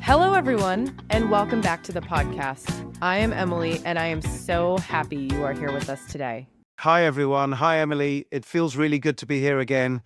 Hello, everyone, and welcome back to the podcast. I am Emily, and I am so happy you are here with us today. Hi, everyone. Hi, Emily. It feels really good to be here again.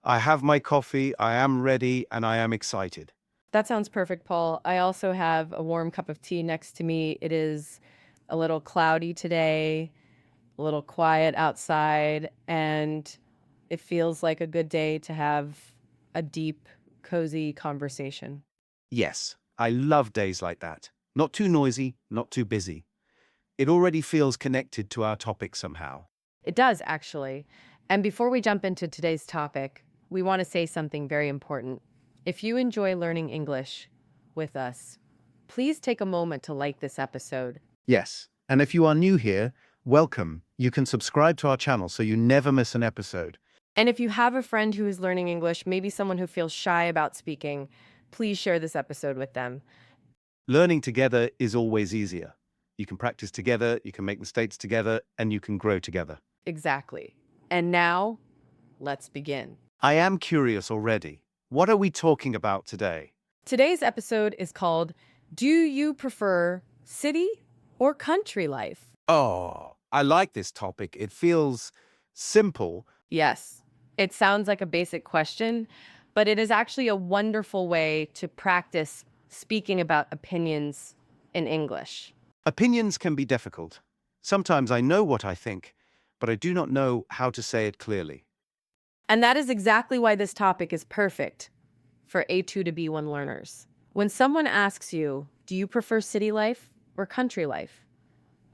I have my coffee, I am ready, and I am excited. That sounds perfect, Paul. I also have a warm cup of tea next to me. It is a little cloudy today, a little quiet outside, and it feels like a good day to have a deep, cozy conversation. Yes, I love days like that. Not too noisy, not too busy. It already feels connected to our topic somehow. It does, actually. And before we jump into today's topic, we want to say something very important. If you enjoy learning English with us, please take a moment to like this episode. Yes, and if you are new here, welcome. You can subscribe to our channel so you never miss an episode. And if you have a friend who is learning English, maybe someone who feels shy about speaking, please share this episode with them. Learning together is always easier. You can practice together, you can make mistakes together, and you can grow together. Exactly. And now, let's begin. I am curious already. What are we talking about today? Today's episode is called Do You Prefer City or Country Life? Oh, I like this topic. It feels simple. Yes, it sounds like a basic question, but it is actually a wonderful way to practice speaking about opinions in English. Opinions can be difficult. Sometimes I know what I think, but I do not know how to say it clearly. And that is exactly why this topic is perfect for A2 to B1 learners. When someone asks you, do you prefer city life or country life?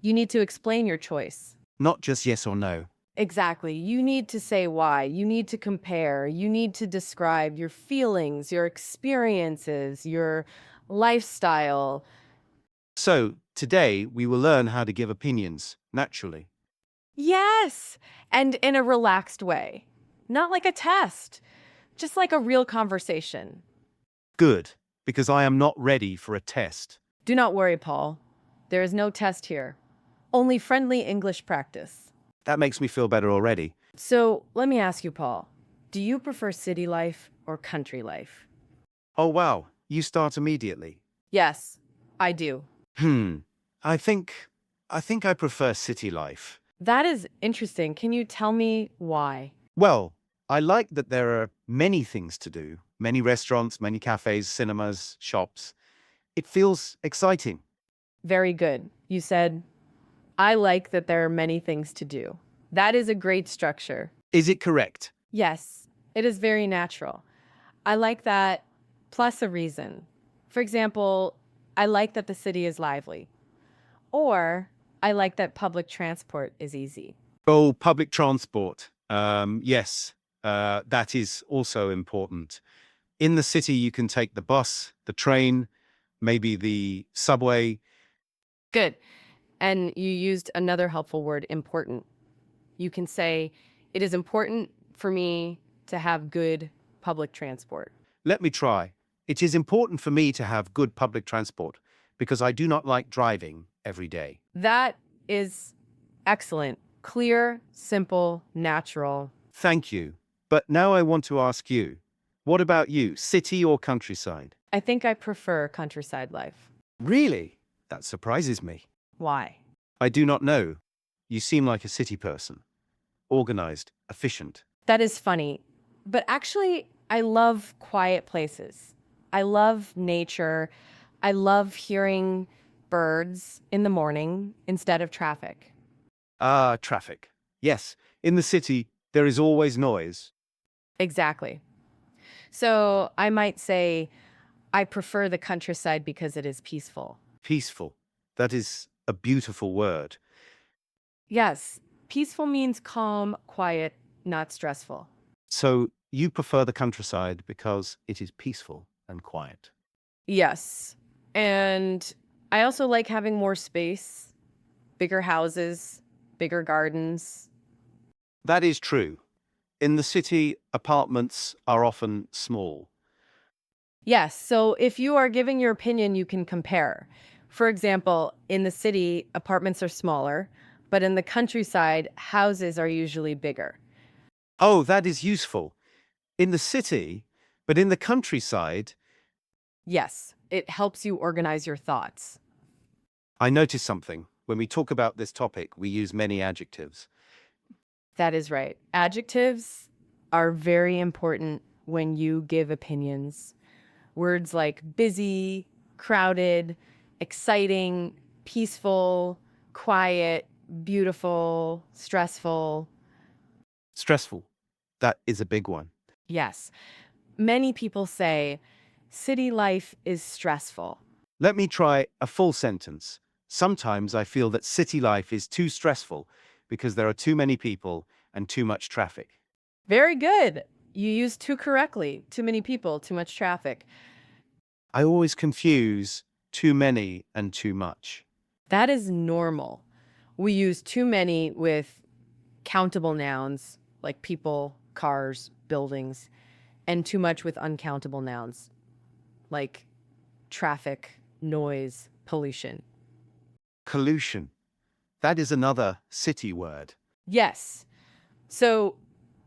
You need to explain your choice. Not just yes or no. Exactly. You need to say why. You need to compare. You need to describe your feelings, your experiences, your lifestyle. So, today we will learn how to give opinions naturally. Yes, and in a relaxed way. Not like a test, just like a real conversation. Good, because I am not ready for a test. Do not worry, Paul. There is no test here. Only friendly English practice. That makes me feel better already. So let me ask you, Paul, do you prefer city life or country life? Oh wow, you start immediately. Yes, I do. I think I prefer city life. That is interesting. Can you tell me why? Well, I like that there are many things to do. Many restaurants, many cafes, cinemas, shops. It feels exciting. Very good. You said, I like that there are many things to do. That is a great structure. Is it correct? Yes, it is very natural. I like that plus a reason. For example, I like that the city is lively. Or I like that public transport is easy. Oh, public transport. Yes, that is also important. In the city, you can take the bus, the train, maybe the subway. Good. And you used another helpful word, important. You can say, it is important for me to have good public transport. Let me try. It is important for me to have good public transport because I do not like driving every day. That is excellent. Clear, simple, natural. Thank you. But now I want to ask you, what about you, city or countryside? I think I prefer countryside life. Really? That surprises me. Why? I do not know. You seem like a city person. Organized, efficient. That is funny. But actually, I love quiet places. I love nature. I love hearing birds in the morning instead of traffic. Ah, traffic. Yes, in the city, there is always noise. Exactly. So I might say I prefer the countryside because it is peaceful. Peaceful. That is a beautiful word. Yes, peaceful means calm, quiet, not stressful. So you prefer the countryside because it is peaceful and quiet. Yes. And I also like having more space, bigger houses, bigger gardens. That is true. In the city, apartments are often small. Yes, so if you are giving your opinion, you can compare. For example, in the city, apartments are smaller, but in the countryside, houses are usually bigger. Oh, that is useful. In the city, but in the countryside, Yes, It helps you organize your thoughts. I noticed something. When we talk about this topic, we use many adjectives. That is right. Adjectives are very important when you give opinions. Words like busy, crowded, exciting, peaceful, quiet, beautiful, stressful. Stressful. That is a big one. Yes. Many people say city life is stressful. Let me try a full sentence. Sometimes I feel that city life is too stressful because there are too many people and too much traffic. Very good. You used too correctly. Too many people, too much traffic. I always confuse too many and too much. That is normal. We use too many with countable nouns like people, cars, buildings, and too much with uncountable nouns like traffic, noise, pollution. Pollution. That is another city word. Yes. So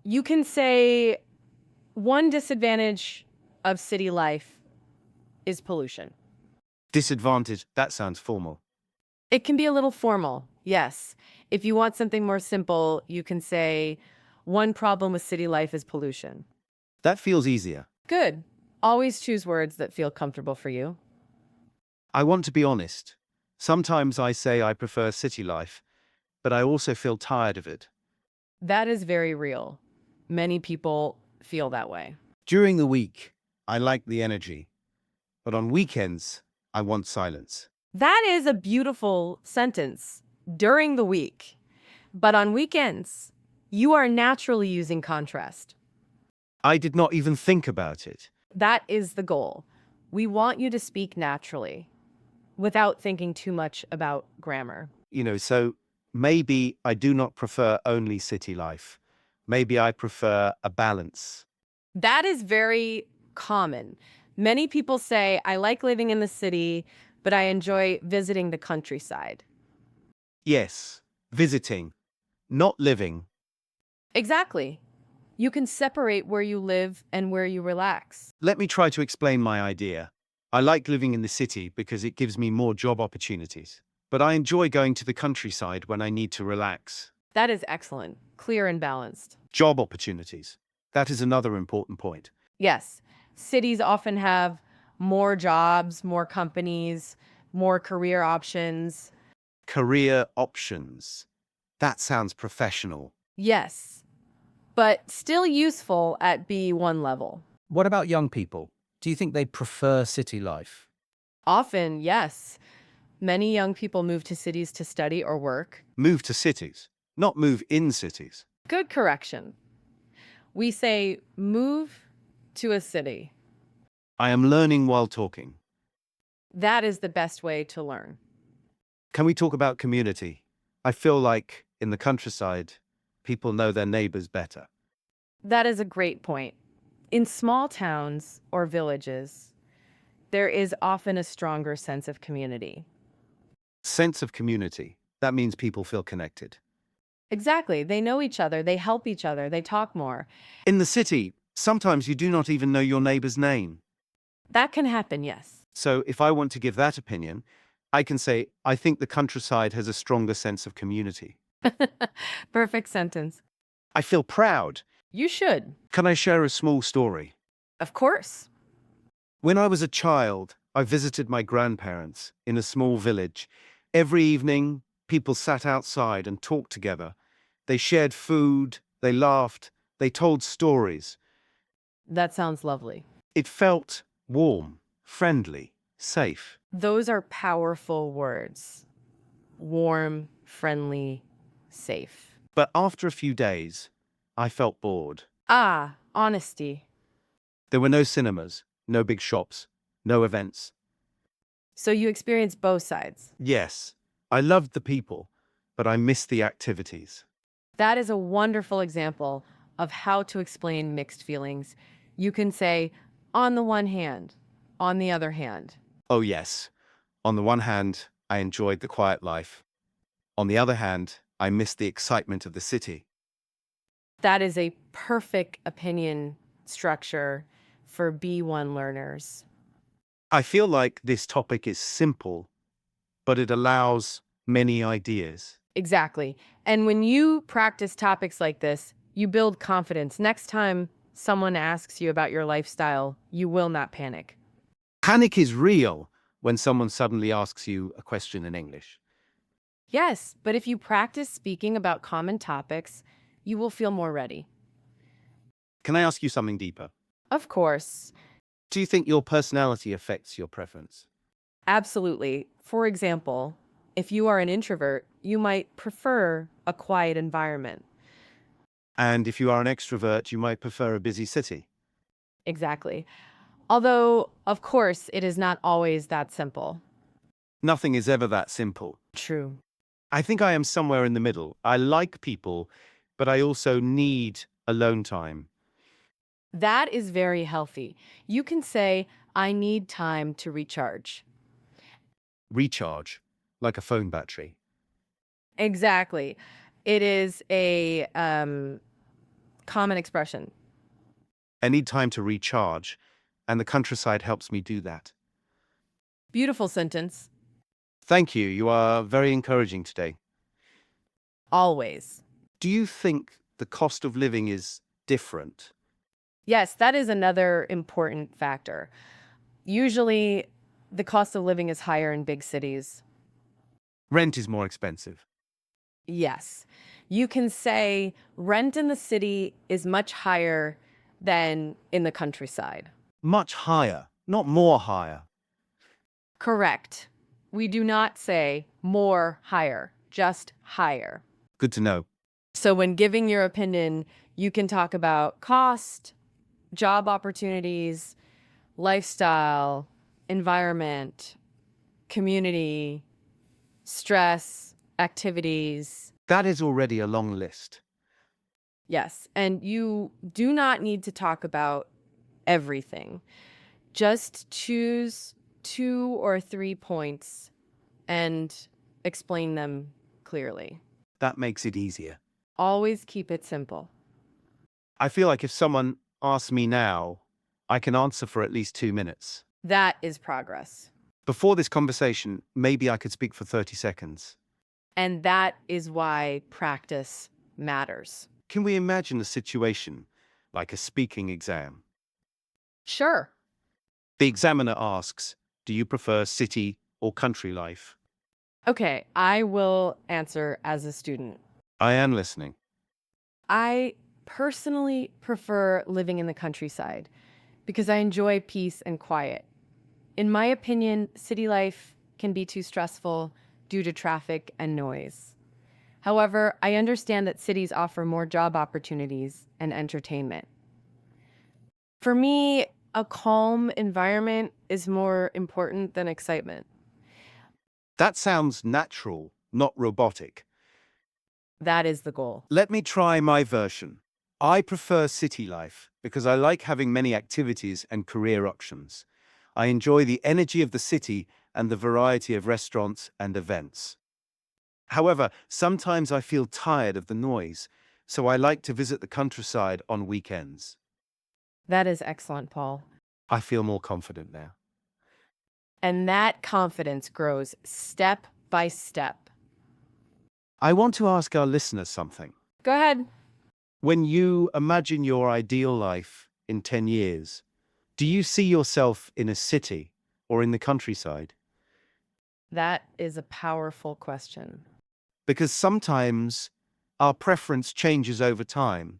you can say one disadvantage of city life is pollution. Disadvantage. That sounds formal. It can be a little formal, yes. If you want something more simple, you can say one problem with city life is pollution. That feels easier. Good. Always choose words that feel comfortable for you. I want to be honest. Sometimes I say I prefer city life, but I also feel tired of it. That is very real. Many people feel that way. During the week, I like the energy, but on weekends, I want silence. That is a beautiful sentence during the week. But on weekends, you are naturally using contrast. I did not even think about it. That is the goal. We want you to speak naturally without thinking too much about grammar. So maybe I do not prefer only city life. Maybe I prefer a balance. That is very common. Many people say, I like living in the city, but I enjoy visiting the countryside. Yes, visiting, not living. Exactly. You can separate where you live and where you relax. Let me try to explain my idea. I like living in the city because it gives me more job opportunities. But I enjoy going to the countryside when I need to relax. That is excellent, clear and balanced. Job opportunities. That is another important point. Yes, cities often have more jobs, more companies, more career options. Career options. That sounds professional. Yes, but still useful at B1 level. What about young people? Do you think they prefer city life? Often, yes. Many young people move to cities to study or work. Move to cities, not move in cities. Good correction. We say move to a city. I am learning while talking. That is the best way to learn. Can we talk about community? I feel like in the countryside, people know their neighbors better. That is a great point. In small towns or villages, there is often a stronger sense of community. Sense of community. That means people feel connected. Exactly. They know each other, they help each other, they talk more. In the city, sometimes you do not even know your neighbor's name. That can happen, yes. So if I want to give that opinion, I can say, I think the countryside has a stronger sense of community. Perfect sentence. I feel proud. You should. Can I share a small story? Of course. When I was a child, I visited my grandparents in a small village. Every evening, people sat outside and talked together. They shared food, they laughed, they told stories. That sounds lovely. It felt warm, friendly, safe. Those are powerful words. Warm, friendly, safe. But after a few days, I felt bored. Ah, honesty. There were no cinemas, no big shops, no events. So you experience both sides. Yes, I loved the people, but I missed the activities. That is a wonderful example of how to explain mixed feelings. You can say, on the one hand, on the other hand. Oh, yes. On the one hand, I enjoyed the quiet life. On the other hand, I missed the excitement of the city. That is a perfect opinion structure for B1 learners. I feel like this topic is simple, but it allows many ideas. Exactly. And when you practice topics like this, you build confidence. Next time someone asks you about your lifestyle, you will not panic. Panic is real when someone suddenly asks you a question in English. Yes, but if you practice speaking about common topics, you will feel more ready. Can I ask you something deeper? Of course, Do you think your personality affects your preference? absolutely. For example, if you are an introvert, you might prefer a quiet environment. And if you are an extrovert, you might prefer a busy city. Exactly. Although, of course, it is not always that simple. Nothing is ever that simple. True. I think I am somewhere in the middle. I like people, but I also need alone time. That is very healthy. You can say, I need time to recharge. Recharge, like a phone battery. Exactly. It is a common expression. I need time to recharge, and the countryside helps me do that. Beautiful sentence. Thank you. You are very encouraging today. Always. Do you think the cost of living is different? Yes, that is another important factor. Usually, the cost of living is higher in big cities. Rent is more expensive. Yes. You can say rent in the city is much higher than in the countryside. Much higher, not more higher. Correct. We do not say more higher, just higher. Good to know. So when giving your opinion, you can talk about cost, job opportunities, lifestyle, environment, community, stress, activities. That is already a long list. Yes, and you do not need to talk about everything. Just choose 2 or 3 points and explain them clearly. That makes it easier. Always keep it simple. I feel like if someone asks me now, I can answer for at least 2 minutes. That is progress. Before this conversation, maybe I could speak for 30 seconds. And that is why practice matters. Can we imagine a situation like a speaking exam? Sure. The examiner asks, do you prefer city or country life? Okay, I will answer as a student. I am listening. I personally prefer living in the countryside because I enjoy peace and quiet. In my opinion, city life can be too stressful due to traffic and noise. However, I understand that cities offer more job opportunities and entertainment. For me, a calm environment is more important than excitement. That sounds natural, not robotic. That is the goal. Let me try my version. I prefer city life because I like having many activities and career options. I enjoy the energy of the city and the variety of restaurants and events. However, sometimes I feel tired of the noise, so I like to visit the countryside on weekends. That is excellent, Paul. I feel more confident now. And that confidence grows step by step. I want to ask our listeners something. Go ahead. When you imagine your ideal life in 10 years, do you see yourself in a city or in the countryside? That is a powerful question. Because sometimes our preference changes over time.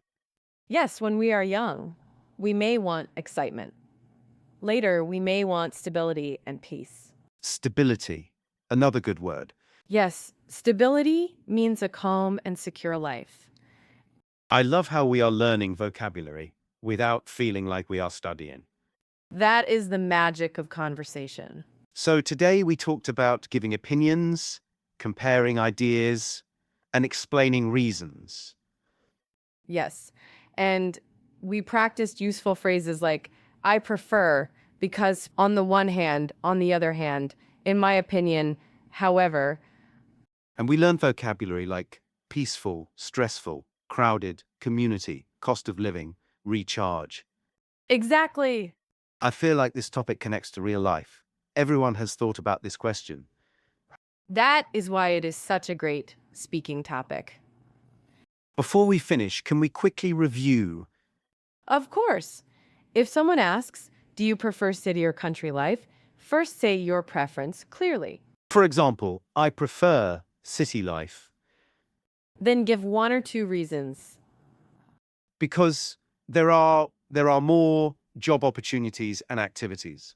Yes, when we are young, we may want excitement. Later, we may want stability and peace. Stability, another good word. Yes, stability means a calm and secure life. I love how we are learning vocabulary without feeling like we are studying. That is the magic of conversation. So today we talked about giving opinions, comparing ideas, and explaining reasons. Yes. And we practiced useful phrases like, I prefer, because on the one hand, on the other hand, in my opinion, however. And we learned vocabulary like peaceful, stressful, crowded, community, cost of living, recharge. Exactly. I feel like this topic connects to real life. Everyone has thought about this question. That is why it is such a great speaking topic. Before we finish, can we quickly review? Of course. If someone asks, do you prefer city or country life? First say your preference clearly. For example, I prefer city life Then give one or two reasons. because there are more job opportunities and activities.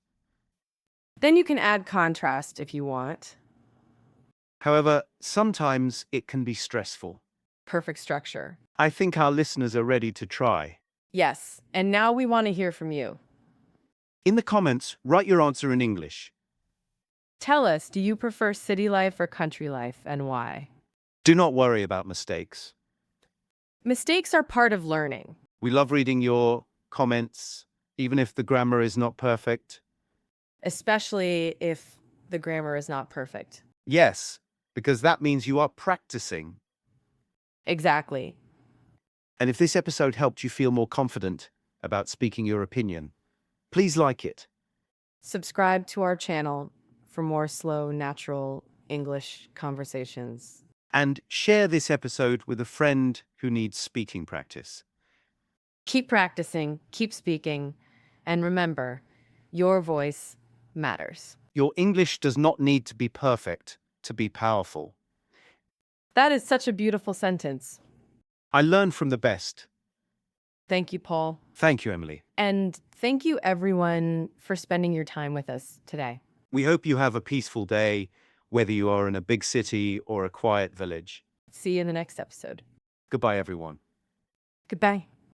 Then you can add contrast if you want. However, sometimes it can be stressful. Perfect structure. I think our listeners are ready to try. Yes, and now we want to hear from you. In the comments, write your answer in English. Tell us, do you prefer city life or country life and why? Do not worry about mistakes. Mistakes are part of learning. We love reading your comments, even if the grammar is not perfect. Especially if the grammar is not perfect. Yes, because that means you are practicing. Exactly. And if this episode helped you feel more confident about speaking your opinion, please like it. Subscribe to our channel for more slow, natural English conversations. And share this episode with a friend who needs speaking practice. Keep practicing, keep speaking, and remember, your voice matters. Your English does not need to be perfect to be powerful. That is such a beautiful sentence. I learn from the best. Thank you, Paul. Thank you, Emily. And thank you, everyone, for spending your time with us today. We hope you have a peaceful day, whether you are in a big city or a quiet village. See you in the next episode. Goodbye, everyone. Goodbye.